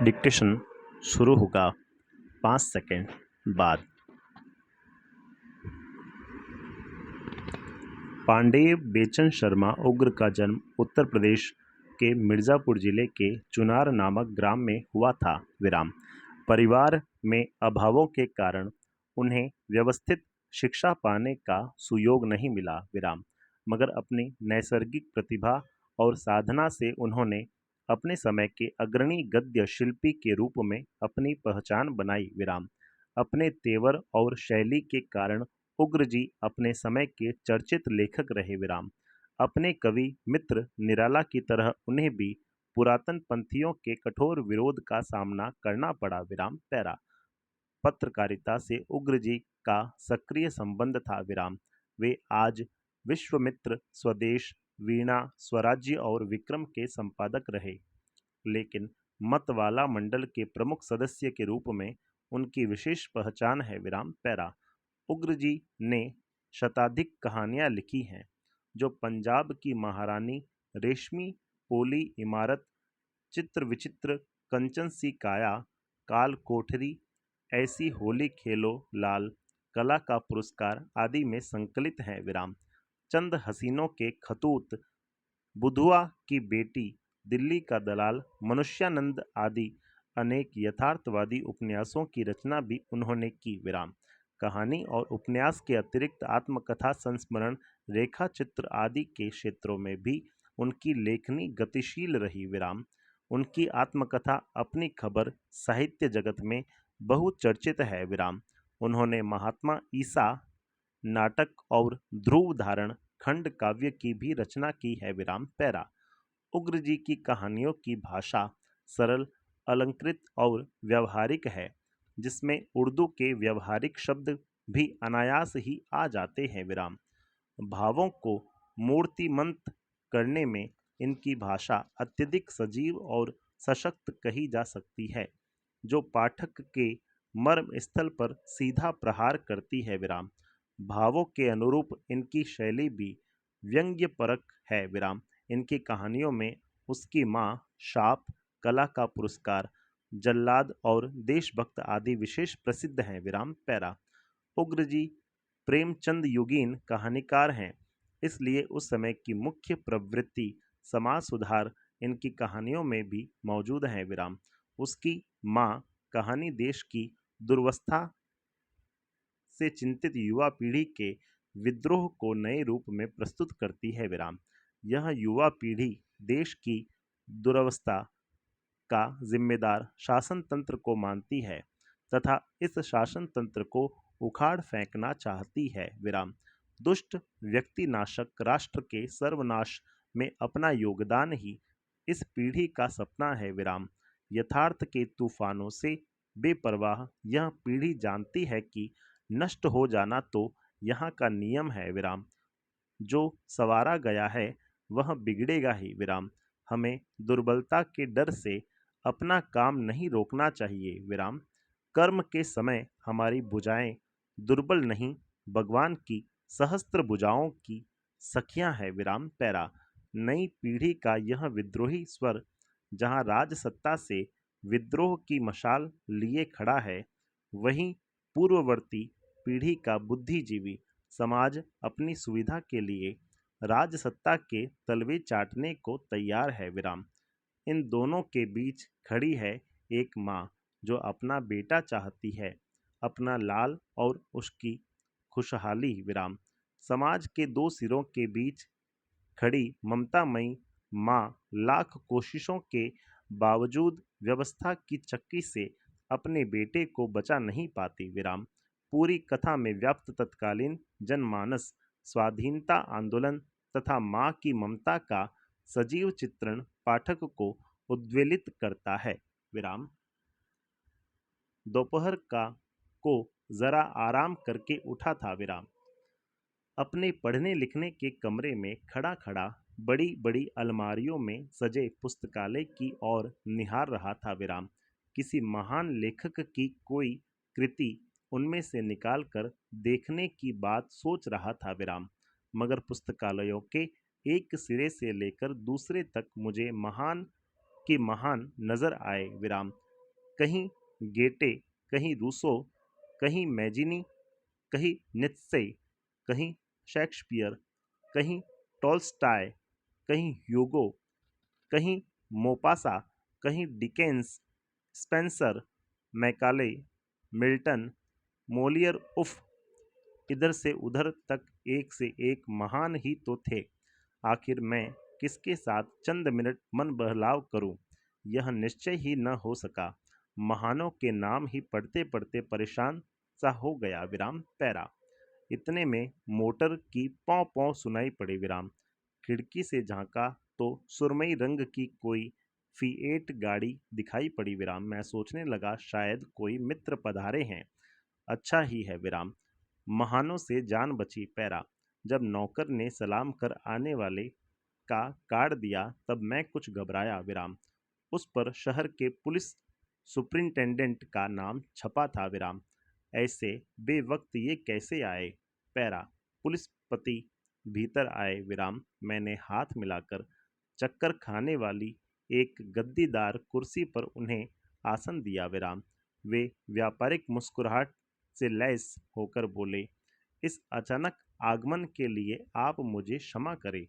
Dictation शुरू होगा 5 second बाद। पांडेय बेचन शर्मा उग्र का जन्म उत्तर प्रदेश के मिर्ज़ापुर जिले के चुनार नामक ग्राम में हुआ था। परिवार में अभावों के कारण उन्हें व्यवस्थित शिक्षा पाने का सुयोग नहीं मिला। मगर अपनी नैसर्गिक प्रतिभा और साधना से उन्होंने अपने समय के अग्रणी गद्य शिल्पी के रूप में अपनी पहचान बनाई। अपने तेवर और शैली के कारण उग्र जी अपने समय के चर्चित लेखक रहे। अपने कवि मित्र निराला की तरह उन्हें भी पुरातन पंथियों के कठोर विरोध का सामना करना पड़ा। पैरा पत्रकारिता से उग्र जी का सक्रिय संबंध था। वे आज विश्वमित्र, स्वदेश, वीणा, स्वराज्य और विक्रम के संपादक रहे, लेकिन मतवाला मंडल के प्रमुख सदस्य के रूप में उनकी विशेष पहचान है। पैरा उग्र जी ने शताधिक कहानियां लिखी हैं, जो पंजाब की महारानी, रेशमी पोली इमारत, चित्र विचित्र, कंचन सी काया, काल कोठरी, ऐसी होली खेलो लाल, कला का पुरस्कार आदि में संकलित हैं। चंद हसीनों के खतूत, बुधुआ की बेटी, दिल्ली का दलाल, मनुष्यानंद आदि अनेक यथार्थवादी उपन्यासों की रचना भी उन्होंने की। कहानी और उपन्यास के अतिरिक्त आत्मकथा, संस्मरण, रेखा चित्र आदि के क्षेत्रों में भी उनकी लेखनी गतिशील रही। उनकी आत्मकथा अपनी खबर साहित्य जगत में बहुचर्चित है। उन्होंने महात्मा ईसा नाटक और ध्रुव धारण खंड काव्य की भी रचना की है। पैरा उग्र जी की कहानियों की भाषा सरल, अलंकृत और व्यवहारिक है, जिसमें उर्दू के व्यवहारिक शब्द भी अनायास ही आ जाते हैं। भावों को मूर्तिमंत करने में इनकी भाषा अत्यधिक सजीव और सशक्त कही जा सकती है, जो पाठक के मर्म स्थल पर सीधा प्रहार करती है। भावों के अनुरूप इनकी शैली भी व्यंग्यपरक है। इनकी कहानियों में उसकी माँ, शाप, कला का पुरस्कार, जल्लाद और देशभक्त आदि विशेष प्रसिद्ध हैं। पैरा उग्र जी प्रेमचंद युगीन कहानीकार हैं, इसलिए उस समय की मुख्य प्रवृत्ति समाज सुधार इनकी कहानियों में भी मौजूद है। उसकी माँ कहानी देश की दुर्वस्था से चिंतित युवा पीढ़ी के विद्रोह को नए रूप में प्रस्तुत करती है। यह युवा पीढ़ी देश की दुरवस्था का जिम्मेदार शासन तंत्र को मानती है तथा इस शासन तंत्र को उखाड़ फेंकना चाहती है। दुष्ट व्यक्ति नाशक राष्ट्र के सर्वनाश में अपना योगदान ही इस पीढ़ी का सपना है। यथार्थ के तूफानों से बेपरवाह यह पीढ़ी जानती है कि नष्ट हो जाना तो यहाँ का नियम है। जो सवारा गया है वह बिगड़ेगा ही। हमें दुर्बलता के डर से अपना काम नहीं रोकना चाहिए। कर्म के समय हमारी भुजाएं दुर्बल नहीं, भगवान की सहस्त्र भुजाओं की सखियां है। पैरा नई पीढ़ी का यह विद्रोही स्वर जहां राजसत्ता से विद्रोह की मशाल लिए खड़ा है, वहीं पूर्ववर्ती पीढ़ी का बुद्धिजीवी समाज अपनी सुविधा के लिए राजसत्ता के तलवे चाटने को तैयार है। इन दोनों के बीच खड़ी है एक माँ, जो अपना बेटा चाहती है, अपना लाल और उसकी खुशहाली। समाज के दो सिरों के बीच खड़ी ममतामयी माँ लाख कोशिशों के बावजूद व्यवस्था की चक्की से अपने बेटे को बचा नहीं पाती। पूरी कथा में व्याप्त तत्कालीन जनमानस, स्वाधीनता आंदोलन तथा माँ की ममता का सजीव चित्रण पाठक को उद्वेलित करता है। दोपहर को जरा आराम करके उठा था। अपने पढ़ने लिखने के कमरे में खड़ा खड़ा बड़ी बड़ी अलमारियों में सजे पुस्तकालय की ओर निहार रहा था। किसी महान लेखक की कोई कृति उनमें से निकालकर देखने की बात सोच रहा था। मगर पुस्तकालयों के एक सिरे से लेकर दूसरे तक मुझे महान के महान नजर आए। कहीं गेटे, कहीं रूसो, कहीं मैजिनी, कहीं नित्से, कहीं शेक्सपियर, कहीं टॉल्स्टॉय, कहीं ह्यूगो, कहीं मोपासा, कहीं Dickens, Spencer, Macaulay, Milton, Molière, उफ, इधर से उधर तक एक से एक महान ही तो थे। आखिर मैं किसके साथ चंद मिनट मन बहलाव करूं, यह निश्चय ही न हो सका। महानों के नाम ही पढ़ते पढ़ते परेशान सा हो गया विराम पैरा। इतने में मोटर की पौ पौ सुनाई पड़ी विराम। खिड़की से झांका तो सुरमई रंग की कोई फीएट गाड़ी दिखाई पड़ी विराम। मैं सोचने लगा शायद कोई मित्र पधारे हैं। अच्छा ही है विराम, महानों से जान बची पैरा। जब नौकर ने सलाम कर आने वाले का कार्ड दिया तब मैं कुछ घबराया विराम। उस पर शहर के पुलिस सुपरिंटेंडेंट का नाम छपा था विराम। ऐसे बेवक्त ये कैसे आए पैरा। पुलिस पति भीतर आए विराम। मैंने हाथ मिलाकर चक्कर खाने वाली एक गद्दीदार कुर्सी पर उन्हें आसन दिया विराम। वे व्यापारिक मुस्कुराहट से लैस होकर बोले, इस अचानक आगमन के लिए आप मुझे क्षमा करें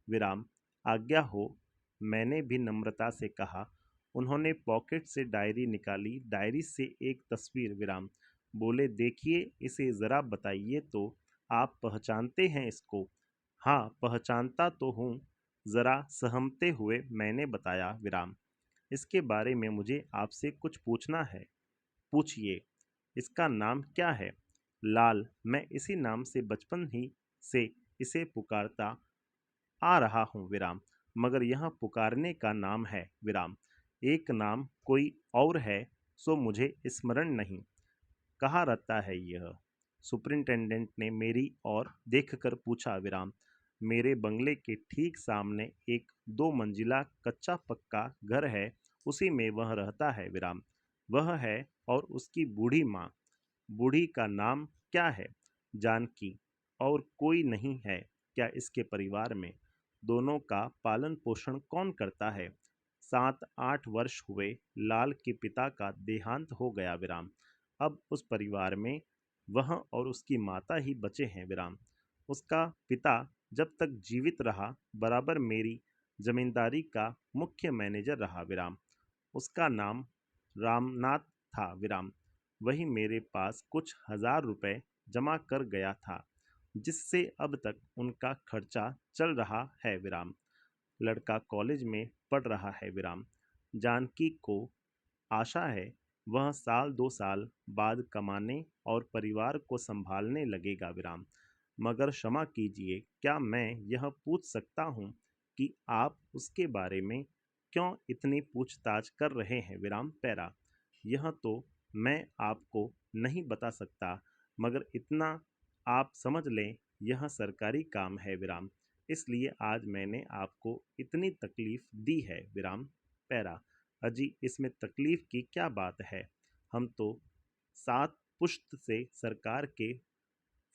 विराम, आज्ञा हो। मैंने भी नम्रता से कहा। उन्होंने पॉकेट से डायरी निकाली, डायरी से एक तस्वीर विराम। बोले, देखिए इसे ज़रा बताइए तो, आप पहचानते हैं इसको। हाँ पहचानता तो हूँ, ज़रा सहमते हुए मैंने बताया विराम। इसके बारे में मुझे आपसे कुछ पूछना है। पूछिए। इसका नाम क्या है? लाल। मैं इसी नाम से बचपन ही से इसे पुकारता आ रहा हूँ विराम। मगर यह पुकारने का नाम है विराम, एक नाम कोई और है सो मुझे स्मरण नहीं। कहाँ रहता है यह? सुपरिंटेंडेंट ने मेरी ओर देखकर पूछा विराम। मेरे बंगले के ठीक सामने एक 2 मंजिला कच्चा पक्का घर है, उसी में वह रहता है विराम। वह है और उसकी बूढ़ी माँ। बूढ़ी का नाम क्या है? जानकी। और कोई नहीं है क्या इसके परिवार में? दोनों का पालन पोषण कौन करता है? 7-8 वर्ष हुए लाल के पिता का देहांत हो गया विराम। अब उस परिवार में वह और उसकी माता ही बचे हैं विराम। उसका पिता जब तक जीवित रहा बराबर मेरी जमींदारी का मुख्य मैनेजर रहा विराम। उसका नाम रामनाथ था विराम। वही मेरे पास कुछ हजार रुपए जमा कर गया था, जिससे अब तक उनका खर्चा चल रहा है विराम। लड़का कॉलेज में पढ़ रहा है विराम। जानकी को आशा है वह 1-2 साल बाद कमाने और परिवार को संभालने लगेगा विराम। मगर क्षमा कीजिए, क्या मैं यह पूछ सकता हूँ कि आप उसके बारे में क्यों इतनी पूछताछ कर रहे हैं विराम पैरा? यह तो मैं आपको नहीं बता सकता, मगर इतना आप समझ लें, यह सरकारी काम है विराम। इसलिए आज मैंने आपको इतनी तकलीफ दी है विराम पैरा। अजी इसमें तकलीफ की क्या बात है? हम तो 7 पुश्त से सरकार के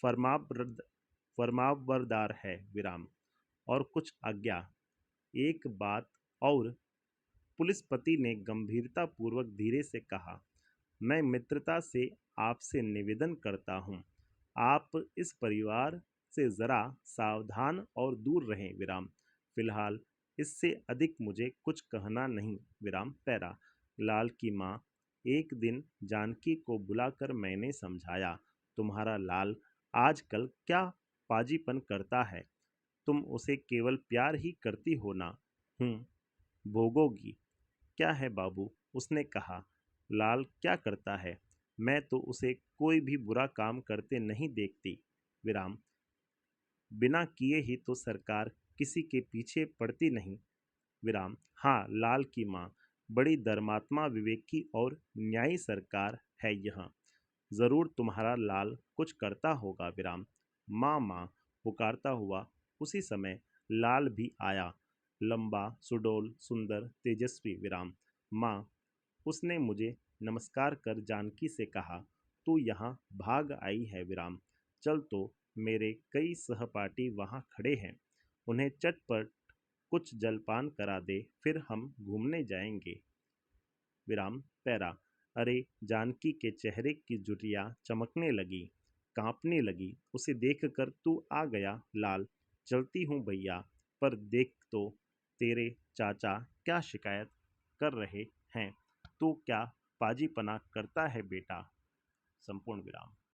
फरमाबरद फरमाबरदार है विराम। और कुछ आज्ञा? एक बात और, पुलिस पति ने गंभीरतापूर्वक धीरे से कहा। मैं मित्रता से आपसे निवेदन करता हूँ, आप इस परिवार से ज़रा सावधान और दूर रहें विराम। फिलहाल इससे अधिक मुझे कुछ कहना नहीं विराम पैरा। लाल की माँ। एक दिन जानकी को बुलाकर मैंने समझाया, तुम्हारा लाल आजकल क्या पाजीपन करता है, तुम उसे केवल प्यार ही करती हो ना? भोगोगी। क्या है बाबू? उसने कहा। लाल क्या करता है? मैं तो उसे कोई भी बुरा काम करते नहीं देखती विराम। बिना किए ही तो सरकार किसी के पीछे पड़ती नहीं विराम। हाँ लाल की माँ, बड़ी धर्मात्मा विवेकी और न्यायी सरकार है यह। जरूर तुम्हारा लाल कुछ करता होगा विराम। माँ माँ पुकारता हुआ उसी समय लाल भी आया, लंबा सुडौल सुंदर तेजस्वी विराम। माँ। उसने मुझे नमस्कार कर जानकी से कहा, तू यहाँ भाग आई है विराम। चल तो, मेरे कई सहपाठी वहाँ खड़े हैं, उन्हें चटपट कुछ जलपान करा दे, फिर हम घूमने जाएंगे। विराम पैरा। अरे जानकी के चेहरे की जुटियाँ चमकने लगी, कांपने लगी। उसे देखकर तू आ गया लाल। चलती हूँ भैया, पर देख तो तेरे चाचा क्या शिकायत कर रहे हैं। तू क्या पाजीपना करता है बेटा। संपूर्ण विराम।